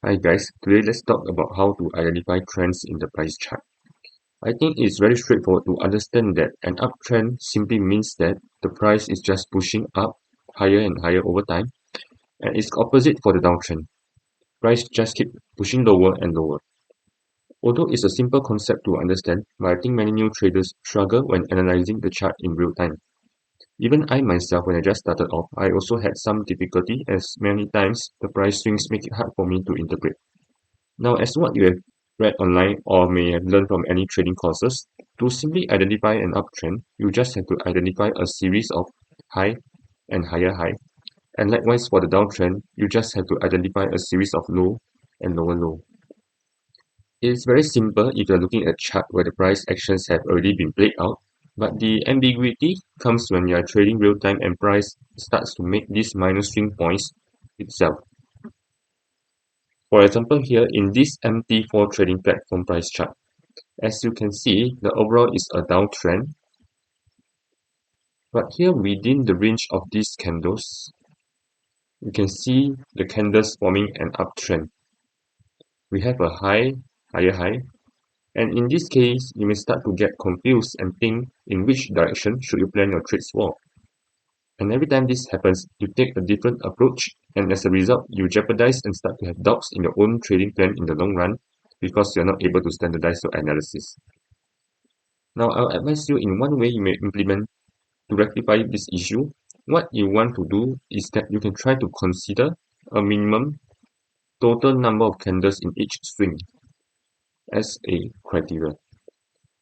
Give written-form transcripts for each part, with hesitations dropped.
Hi guys, today let's talk about how to identify trends in the price chart. I think it's very straightforward to understand that an uptrend simply means that the price is just pushing up higher and higher over time, and it's opposite for the downtrend. Price just keep pushing lower and lower. Although it's a simple concept to understand, but I think many new traders struggle when analyzing the chart in real time. Even I myself, when I just started off, I also had some difficulty as many times the price swings make it hard for me to interpret. Now, as what you have read online or may have learned from any trading courses, to simply identify an uptrend, you just have to identify a series of high and higher high. And likewise for the downtrend, you just have to identify a series of low and lower low. It's very simple if you're looking at a chart where the price actions have already been played out, but the ambiguity comes when you're trading real time and price starts to make these minor swing points itself. For example, here in this MT4 trading platform price chart, as you can see, the overall is a downtrend, but here within the range of these candles, you can see the candles forming an uptrend. We have a high, higher high, and in this case, you may start to get confused and think in which direction should you plan your trades for. And every time this happens, you take a different approach, and as a result, you jeopardize and start to have doubts in your own trading plan in the long run because you're not able to standardize your analysis. Now, I'll advise you in one way you may implement to rectify this issue. What you want to do is that you can try to consider a minimum total number of candles in each swing as a criteria.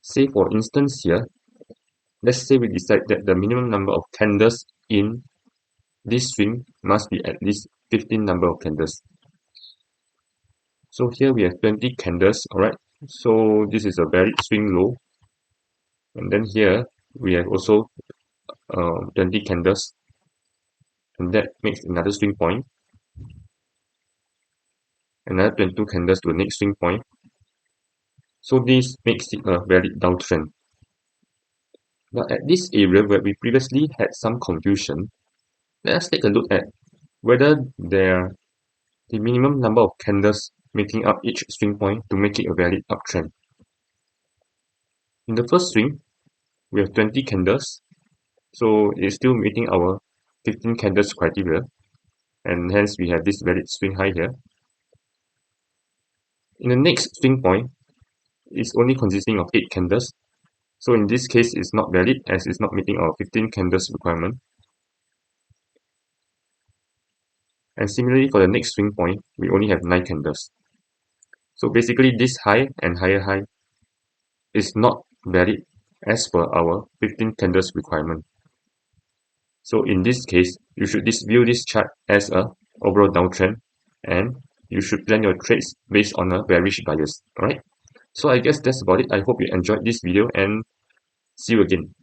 Say for instance here, let's say we decide that the minimum number of candles in this swing must be at least 15 number of candles. So here we have 20 candles, alright. So this is a valid swing low. And then here we have also 20 candles, and that makes another swing point. Another 22 candles to the next swing point. So this makes it a valid downtrend. But at this area where we previously had some confusion, let us take a look at whether the minimum number of candles making up each swing point to make it a valid uptrend. In the first swing, we have 20 candles, so it's still meeting our 15 candles criteria, and hence we have this valid swing high here. In the next swing point, it's only consisting of 8 candles, so in this case it's not valid as it's not meeting our 15 candles requirement. And similarly for the next swing point, we only have 9 candles. So basically this high and higher high is not valid as per our 15 candles requirement. So in this case, you should view this chart as a overall downtrend, and you should plan your trades based on a bearish bias. Alright. So I guess that's about it. I hope you enjoyed this video and see you again.